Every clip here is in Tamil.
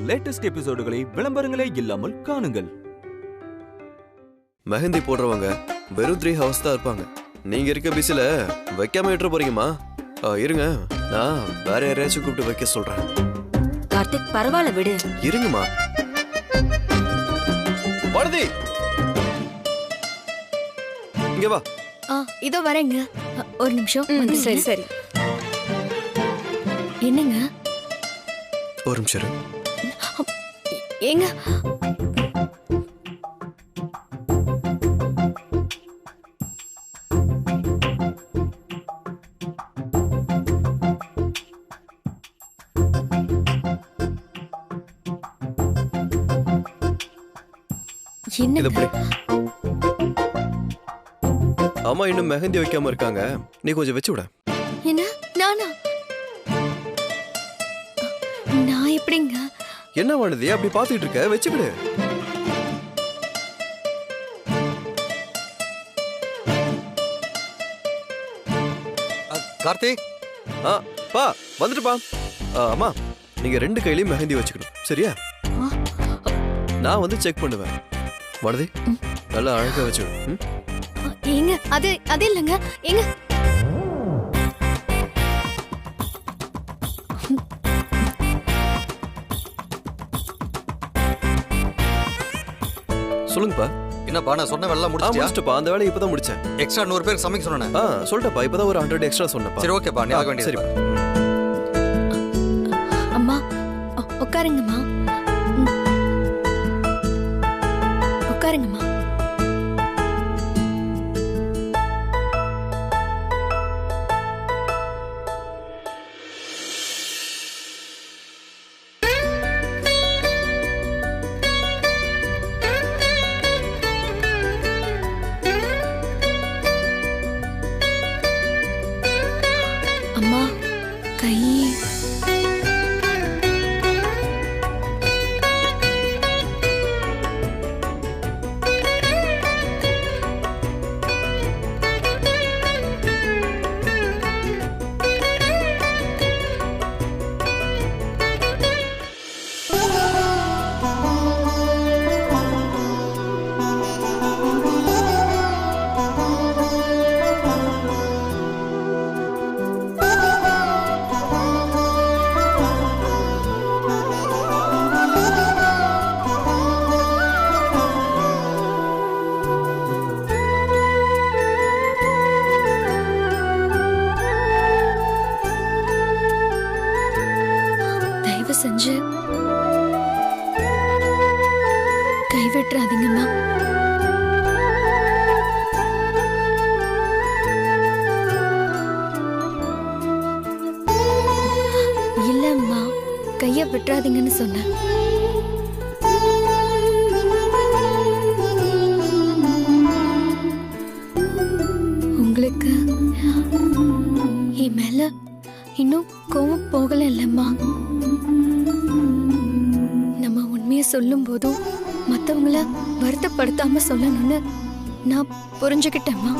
லேட்டஸ்ட் எபிசோடுகளை விளம்பரங்களே இல்லாமல் காணுங்கள். மெஹந்தி போடுறவங்க வெறும் 3 ஹவர்ஸ் தான் இருப்பாங்க. நீங்க இருக்க பிஸில வைக்காம விட்டுற போறீங்கம்மா? இருங்க, நான் வேற யாரையாச்சும் கூப்பிட்டு வைக்க சொல்றேன். கார்த்திக் பரவாயில்ல விடு. இருங்கம்மா. பாரதி இங்க வா. இதோ வரேங்க. ஒரு நிமிஷம். சரி சரி. என்னங்க? ஒரு நிமிஷம். ஏங்க அம்மா இன்னும் மெஹந்தி வைக்காம இருக்காங்க, நீ கொஞ்சம் வச்சு விட. என்ன? நானா? நான் எப்படிங்க? என்ன வானதி அப்படி பாத்துட்டு இருக்க? வச்சு விடு. கார்த்திக், பா வந்துட்டுப்பா. அம்மா நீங்க 2 கையிலயும் மெஹந்தி வச்சுக்கணும், சரியா? நான் வந்து செக் பண்ணுவேன். வானதி நல்லா அழகா வச்சு விடு. ஏங்க அது இல்லைங்க. ஏங்க சொல்லுங்கப்பா. என்னப்பா நான் சொன்ன வேலை முடிச்சிட்டியா? அந்த வேலையை இப்பதான் முடிச்சேன். எக்ஸ்ட்ரா 100 பேருக்கு சமைக்க சொன்னேன். சொல்லிட்டப்பா, இப்பதான் ஒரு 100 எக்ஸ்ட்ரா சொன்னப்பா. சரி ஓகேப்பா, நீ ஆக வேண்டியது. சரி அம்மா உட்காருங்கம்மா. உட்காருங்கம்மா. அம்மா கை செஞ்சு கைவிட்டுறாதீங்கம்மா. இல்லம்மா, கைய விட்டுறாதீங்கன்னு சொன்னேன். உங்களுக்கு என் மேல இன்னும் கோவம் போகல இல்லம்மா? நம்ம உண்மையை சொல்லும் போதும் மத்தவங்கள வருத்தப்படுத்தாம சொல்லணும்னு நான் புரிஞ்சுக்கிட்டேம்மா.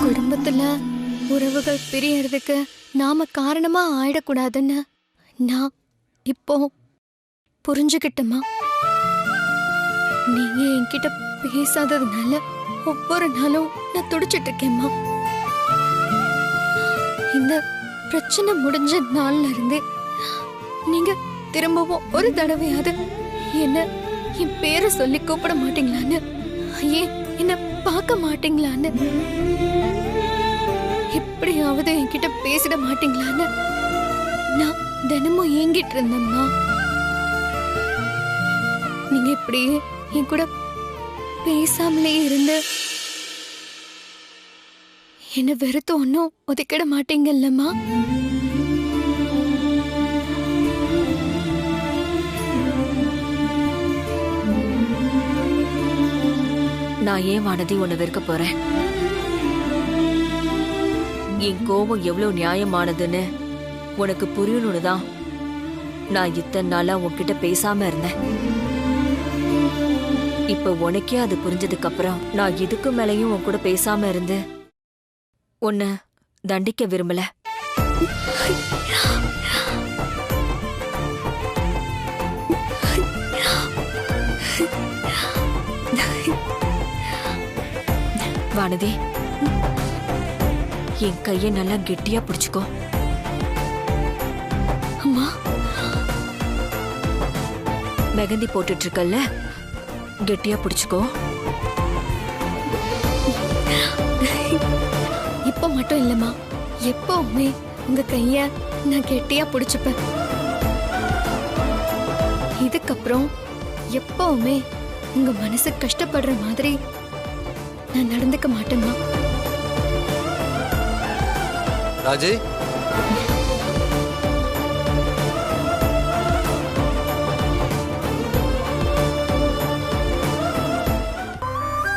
குடும்பத்துல உறவுகள் பிரியறதுக்கு நாம காரணமா ஆயிடக்கூடாதுன்னு நான் இப்போ புரிஞ்சுக்கிட்டேம்மா. நீங்க என்கிட்ட பேசாததுனால ஒவ்வொரு நாளும் நான் துடிச்சிட்டு இருக்கேம்மா. இந்த பிரச்சனை முடிஞ்ச நாள்ல இருந்தே நீங்க திரும்பவும் ஒரு தடவையாவது என்ன என் பேரை சொல்லி கூப்பிட மாட்டீங்களான்னு, ஏன் என்ன பார்க்க மாட்டீங்களான்னு, எப்படியாவது என்கிட்ட பேசிட மாட்டீங்களான்னு நான் தினமும் ஏங்கிட்டு இருந்தேம்மா. நீங்க இப்படியே என் கூட பேசாமலே இருந்து என்ன வெறுத்து ஒன்னும் ஒதுக்கிட மாட்டீங்கல்லம்மா? நான் ஏன் வானதி உன்னை வெறுக்க போறேன்? என் கோபம் எவ்வளவு நியாயமானதுன்னு உனக்கு புரியணும்னு தான் நான் இத்தனை நாளா உன்கிட்ட பேசாம இருந்தேன். இப்ப உனக்கே அது புரிஞ்சதுக்கு அப்புறம் நான் இதுக்கு மேலையும் உன் கூட பேசாம இருந்து உன்னை தண்டிக்க விரும்பல. வானதி, என் கைய நல்லா கெட்டியா பிடிச்சுக்கோ. அம்மா, மெகந்தி போட்டுட்டு இருக்கல்ல, கெட்டியா பிடிச்சுக்கோ. இப்ப மட்டும் இல்லம்மா, எப்பவுமே உங்க கைய நான் கெட்டியா பிடிச்சுப்பேன். இதுக்கப்புறம் எப்பவுமே உங்க மனசு கஷ்டப்படுற மாதிரி நான் நடந்துக்க மாட்டேம்மா. ராஜி,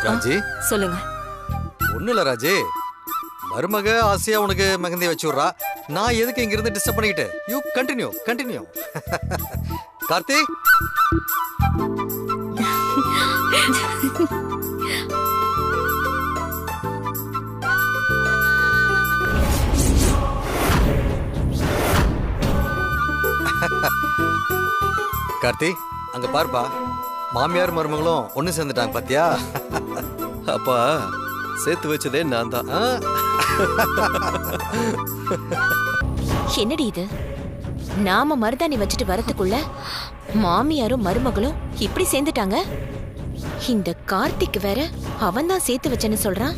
ராஜி சொல்லுங்க. ஒண்ணும் இல்ல ராஜி, மருமக ஆசையா உனக்கு மெஹந்தி வச்சு விடுறா. நான் எதுக்கு இங்க இருந்து டிஸ்டர்ப் பண்ணிக்கிட்டு? You continue. கார்த்தி, கார்த்தி அங்க பாருப்பா, மாமியார் மருமகளும் ஒண்ணு சேர்ந்துட்டாங்க பாத்தியா? அப்பா சேர்த்து வச்சதே நான் தான். ஆ? என்னடி இது? நாம மருதாணி வச்சுட்டு வரதுக்குள்ள மாமியாரும் மருமகளும் இப்படி சேர்ந்துட்டாங்க. இந்த கார்த்திக் வேற அவன் தான் சேர்த்து வச்சேன்னு சொல்றான்.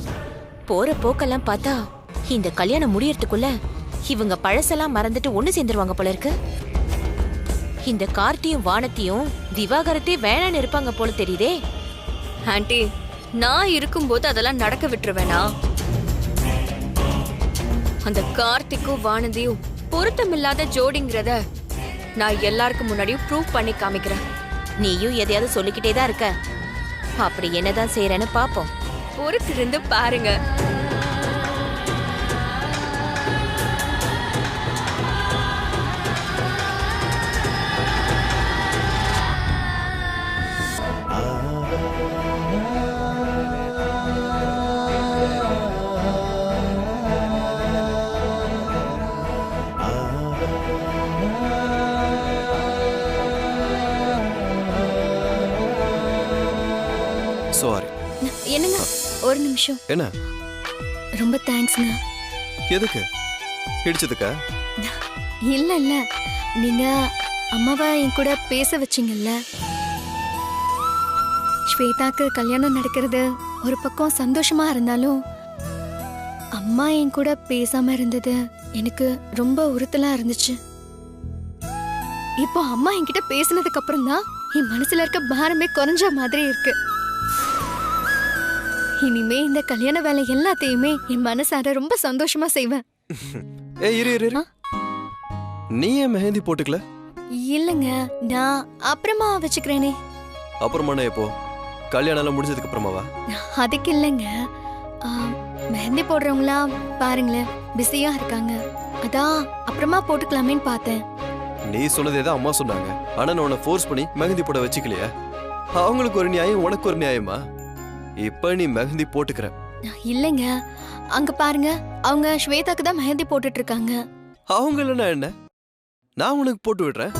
போற போக்கெல்லாம் பார்த்தா இந்த கல்யாணம் முடியறதுக்குள்ள இவங்க பழசெல்லாம் மறந்துட்டு ஒண்ணு சேர்ந்துருவாங்க போல இருக்கு. இந்த கார்த்தியும் வானத்தையும் திவாகரத்தே வேணான்னு இருப்பாங்க போல தெரியுதே. ஆண்டி, நான் இருக்கும்போது அதெல்லாம் நடக்க விட்டுருவேனா? அந்த கார்த்திக்கும் வானதியும் பொருத்தமில்லாத ஜோடிங்கிறத நான் எல்லாருக்கும் முன்னாடியும் ப்ரூவ் பண்ணி காமிக்கிறேன். நீயும் எதையாவது சொல்லிக்கிட்டே தான் இருக்க. அப்படி என்னதான் செய்யறேன்னு பாப்போம். பொறுத்திருந்து பாருங்க. சாரி. என்னங்க, ஒரு நிமிஷம். என்ன? ரொம்ப தேங்க்ஸ்ங்க. எதுக்கு? இடிச்சதுக்கா? இல்ல இல்ல, நீங்க அம்மாவை என் கூட பேச வச்சீங்கல்ல. ஸ்வேதாக்கு கல்யாணம் நடக்கிறது ஒரு பக்கம் சந்தோஷமா இருந்தாலும் அம்மா என் கூட பேசாம இருந்தது எனக்கு ரொம்ப உறுத்தலா இருந்துச்சு. இப்போ அம்மா என்கிட்ட பேசினதுக்கு அப்புறம் தான் என் மனசுல இருக்க பாரமே குறைஞ்ச மாதிரி இருக்கு. இனிமே இந்த கல்யாண வேலை எல்லாத்தையுமே என் மனசார ரொம்ப சந்தோஷமா செய்வேன். இரு. நீ ஏன் மெஹந்தி போட்டுக்கல? இல்லங்க, நான் அப்புறமா வச்சுக்கிறேனே. அப்புறமா எப்போ? கல்யாணம் எல்லாம் முடிஞ்சதுக்கு அப்புறமாவா? அதுக்கு இல்லைங்க, மெஹந்தி போடுறவங்களாம் பாருங்களேன் பிஸியா இருக்காங்க. அதான் அப்புறமா போட்டுக்கலாமேன்னு பார்த்தேன். நீ சொன்னதே தான் அம்மா சொன்னாங்க. ஆனா நான் உன்னை ஃபோர்ஸ் பண்ணி மெஹந்தி போட வச்சுக்கலையா? அவங்களுக்கு ஒரு நியாயம், உனக்கு ஒரு நியாயமா? இப்ப நீ மெஹந்தி போட்டுக்கிற. இல்லைங்க, அங்க பாருங்க, அவங்க ஸ்வேதாக்கு தான் மெஹந்தி போட்டுட்டு இருக்காங்க. அவங்க இல்லைன்னா என்ன, நான் உனக்கு போட்டு விடுறேன்.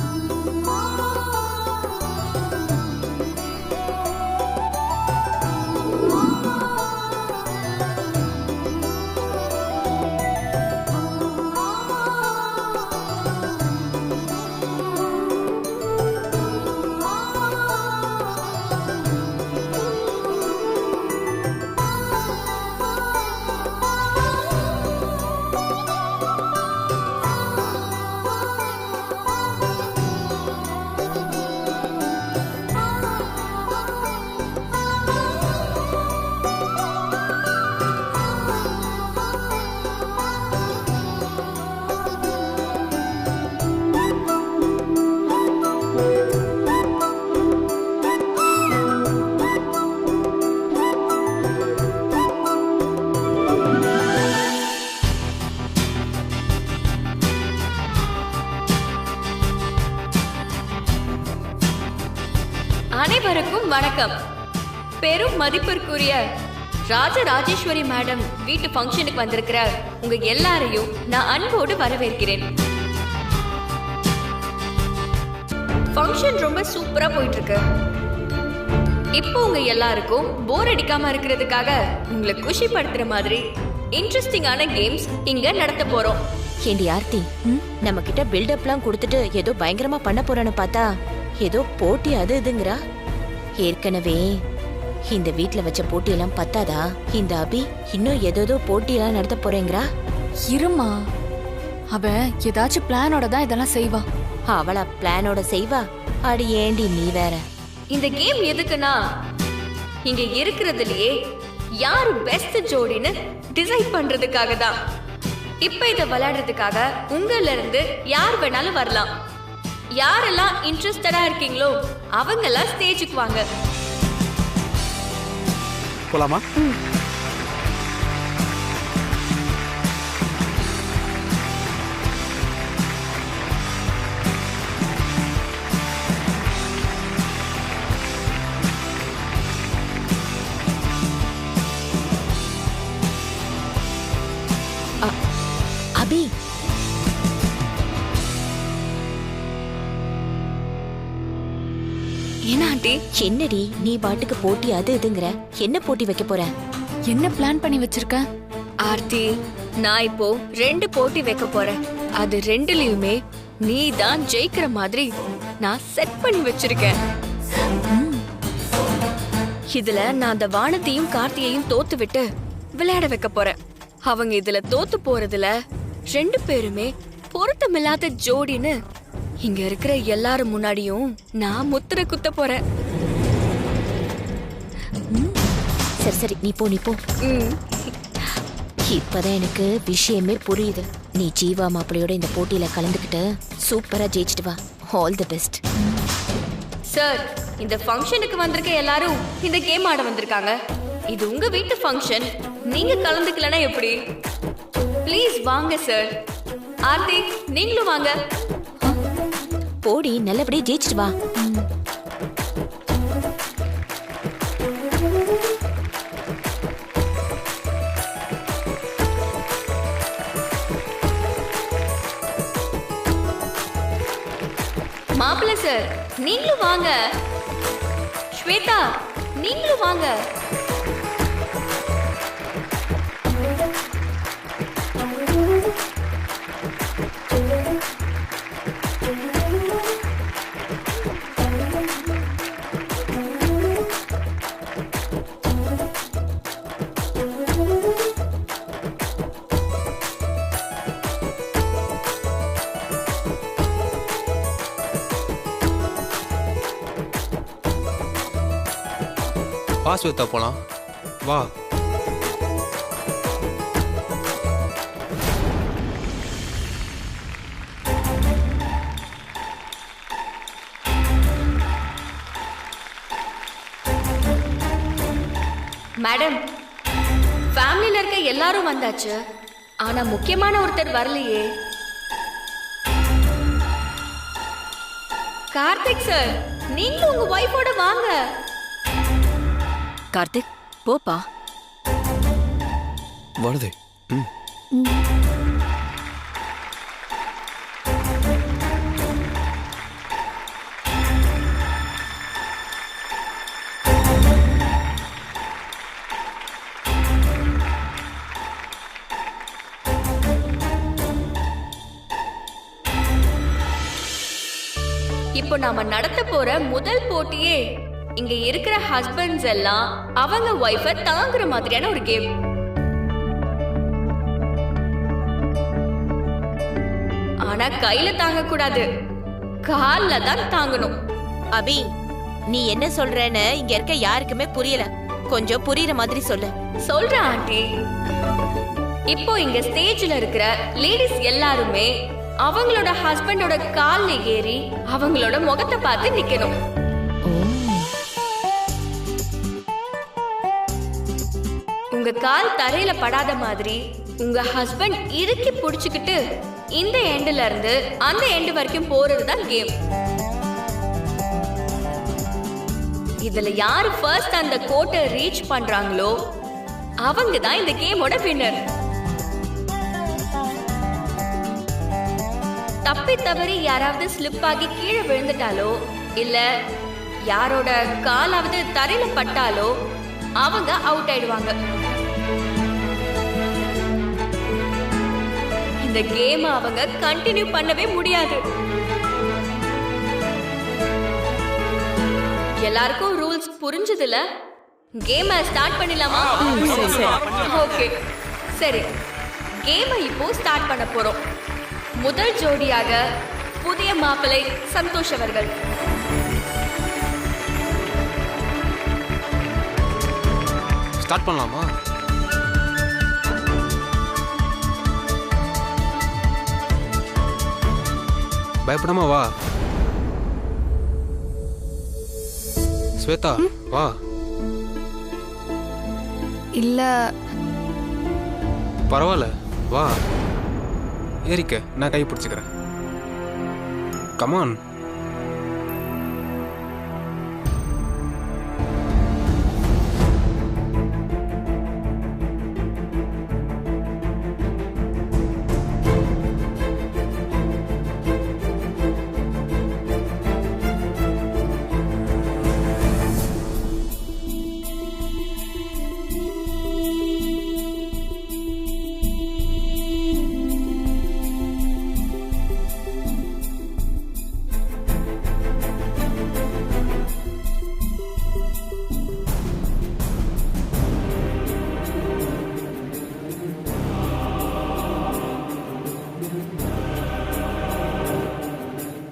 அனைவருக்கும் வணக்கம். பெரும் மதிப்பிற்குரிய ராஜராஜேஸ்வரி மேடம் வீட்டு ஃபங்க்ஷனுக்கு வந்திருக்கிற உங்க எல்லாரையும் நான் அன்போடு வரவேற்கிறேன். ஃபங்க்ஷன் ரொம்ப சூப்பரா போயிட்டு இருக்கு. இப்போ உங்க எல்லாருக்கும் போர் அடிக்காம இருக்கிறதுக்காக உங்களை குஷிப்படுத்துற மாதிரி இன்ட்ரெஸ்டிங்கான கேம்ஸ் இங்க நடத்த போறோம். ஏண்டி ஆர்த்தி, நம்ம கிட்ட பில்டப்லாம் கொடுத்துட்டு ஏதோ பயங்கரமா பண்ண போறேன்னு பார்த்தா ஏதோ போட்டி அது இதுங்கிறா. ஏற்கனவே இந்த வீட்ல வச்ச போட்டியெல்லாம் பத்தாதா? இந்த அபி இன்னும் ஏதோ போட்டியெல்லாம் நடத்த போறேங்கிறா. இருமா, அவ ஏதாச்சும் பிளானோட தான் இதெல்லாம் செய்வா. அவளா பிளானோட செய்வா? அடி ஏண்டி நீ வேற. இந்த கேம் எதுக்குன்னா இங்க இருக்கிறதுலயே யாரு பெஸ்ட் ஜோடின்னு டிசைட் பண்றதுக்காக தான். இப்ப இத விளையாடுறதுக்காக உங்கள்ல இருந்து யார் வேணாலும் வரலாம். யாரெல்லாம் இன்ட்ரெஸ்டடா இருக்கீங்களோ அவங்க எல்லாம் ஸ்டேஜுக்கு வாங்க. போலாமா? அபி, என்ன ஆண்டி? என்னடி நீ பாட்டுக்கு போட்டி அது இதுங்கிற? என்ன போட்டி வைக்க போற? என்ன பிளான் பண்ணி வச்சிருக்க? ஆர்த்தி, நான் இப்போ 2 போட்டி வைக்க போறேன். அது 2லயுமே நீ தான் ஜெயிக்கிற மாதிரி நான் செட் பண்ணி வச்சிருக்கேன். இதுல நான் அந்த வானத்தையும் கார்த்தியையும் தோத்து விட்டு விளையாட வைக்க போறேன். அவங்க இதுல தோத்து போறதுல 2 பேருமே பொருத்தமில்லாத ஜோடின்னு இங்க இருக்கிற எல்லாரும் முன்னாடியும் நான் முத்திரை குத்த போறேன். சரி சரி, நீ போ. ம். இப்பதான் எனக்கு விஷயமே புரியுது. நீ ஜீவா மாப்பிளையோட இந்த போட்டியில கலந்துக்கிட்டு சூப்பரா ஜெயிச்சிட்டு வா. All the best. சார், இந்த ஃபங்க்ஷனுக்கு வந்திருக்க எல்லாரும் இந்த கேம் ஆட வந்திருக்காங்க. இது உங்க வீட்டு ஃபங்க்ஷன். நீங்க கலந்துக்கலனா எப்படி? ப்ளீஸ் வாங்க சார். ஆர்த்தி, நீங்களும் வாங்க. போடி, நல்லபடியா ஜெயிச்சிட்டு வா. மாப்பிள்ளை சார், நீங்களும் வாங்க. ஸ்வேதா, நீங்களும் வாங்க. வா ஸ்வேதா, போலாம் வா. மேடம், ஃபேமிலில இருக்க எல்லாரும் வந்தாச்சு. ஆனா முக்கியமான ஒருத்தர் வரலையே. கார்த்திக் சார், நீங்களும் உங்க வைஃபோட வாங்க. கார்த்திக், போப்பா. வருதே. இப்போ நாம நடத்த போற முதல் போட்டியே இங்க இருக்கிற ஹஸ்பண்ட்ஸ் எல்லாம் அவங்க வைஃப தாங்குற மாதிரியான ஒரு கேம். ஆனா கையில தாங்க கூடாது, கால்ல தான் தாங்கணும். அபி, நீ என்ன சொல்றேன்னு இங்க இருக்க யாருக்குமே புரியல. கொஞ்சம் புரியுற மாதிரி சொல்லு. சொல்றேன் ஆண்டி. இப்போ இங்க ஸ்டேஜ்ல இருக்கிற லேடிஸ் எல்லாருமே அவங்களோட ஹஸ்பண்டோட கால்ல ஏறி அவங்களோட முகத்தை பார்த்து நிக்கணும். உங்க கால் தரையில படாத மாதிரி உங்க ஹஸ்பண்ட் இறுக்கி புடிச்சுக்கிட்டு இந்த எண்ட்ல இருந்து அந்த எண்ட் வரைக்கும் போறதுதான் கேம். இதுல யாரு ஃபர்ஸ்ட் அந்த கோட்டை ரீச் பண்றாங்களோ அவங்க தான் இந்த கேமோட வின்னர். தப்பி தவறி யாராவது ஸ்லிப் ஆகி கீழே விழுந்துட்டாலோ இல்ல யாரோட காலாவது தரையில பட்டாலோ அவங்க அவுட் ஆயிடுவாங்க. இந்த கேம் அவங்க கண்டினியூ பண்ணவே முடியாது. எல்லாருக்கும் ரூல்ஸ் புரிஞ்சதுல கேமை ஸ்டார்ட் பண்ணிடலாமா? ஓகே சரி, கேமை இப்போ ஸ்டார்ட் பண்ண போறோம். முதல் ஜோடியாக புதிய மாப்பிள்ளை சந்தோஷ் அவர்கள். ஸ்டார்ட் பண்ணலாமா? பயப்படாம வா. ஸ்வேதா வா. இல்ல பரவாயில்ல வா, ஏறிக்க, நான் கை பிடிச்சிக்கிறேன். கமான்.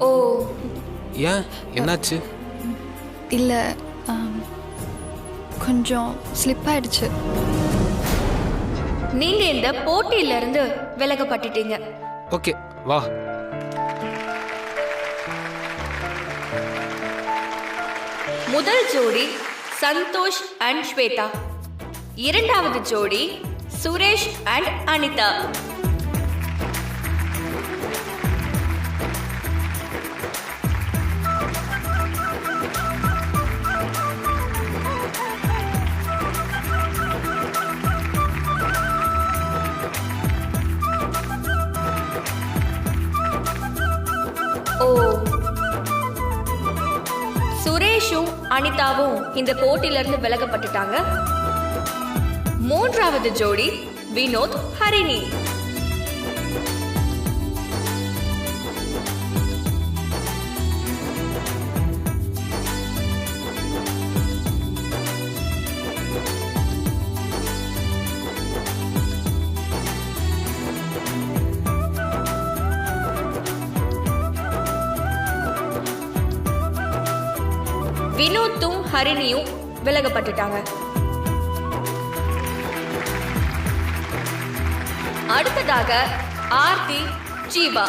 ஓ, ஏன் என்னாச்சு? இல்ல கொஞ்சம் ஸ்லிப் ஆயிடுச்சு. நீங்க இந்த போட்டியில இருந்து விலகப்பட்டுட்டீங்க. ஓகே வா. முதல் ஜோடி சந்தோஷ் அண்ட் ஸ்வேதா, இரண்டாவது ஜோடி சுரேஷ் அண்ட் அனிதா. ஓ, சுரேஷும் அனிதாவும் இந்த போட்டியில இருந்து விலகப்பட்டுட்டாங்க. மூன்றாவது ஜோடி வினோத் ஹரிணி. வினோத்தும் ஹரிணியும் விலகப்பட்டுட்டாங்க. அடுத்ததாக ஆர்த்தி, ஜீவா.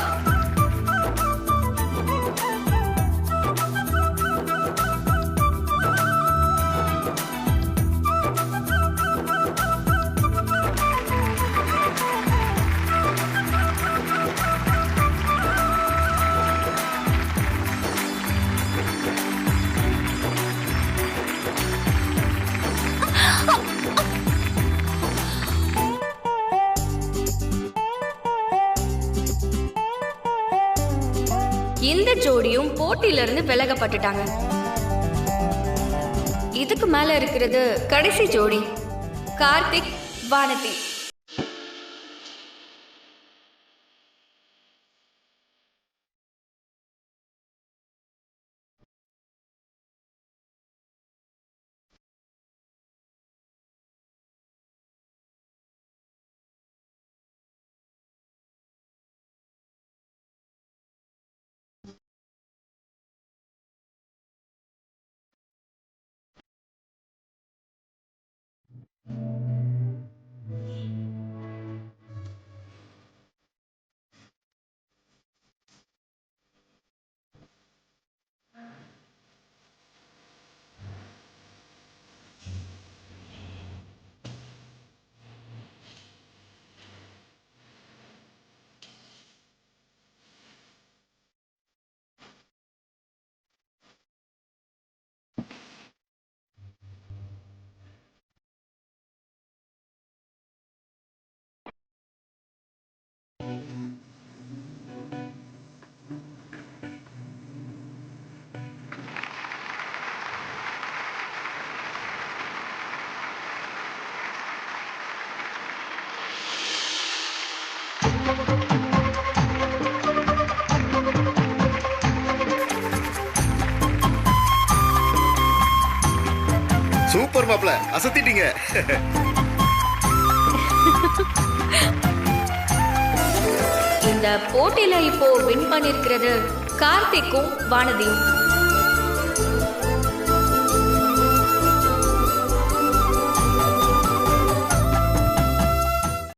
இந்த ஜோடியும் போட்டியில இருந்து விலகப்பட்டுட்டாங்க. இதுக்கு மேல இருக்கிறது கடைசி ஜோடி கார்த்திக், வானதி. சூப்பர் மாப்ள, அசத்திட்டீங்க. இந்த போட்டியில இப்போ வின் பண்ணிருக்கிறது கார்த்திக்கும் வானதியும்.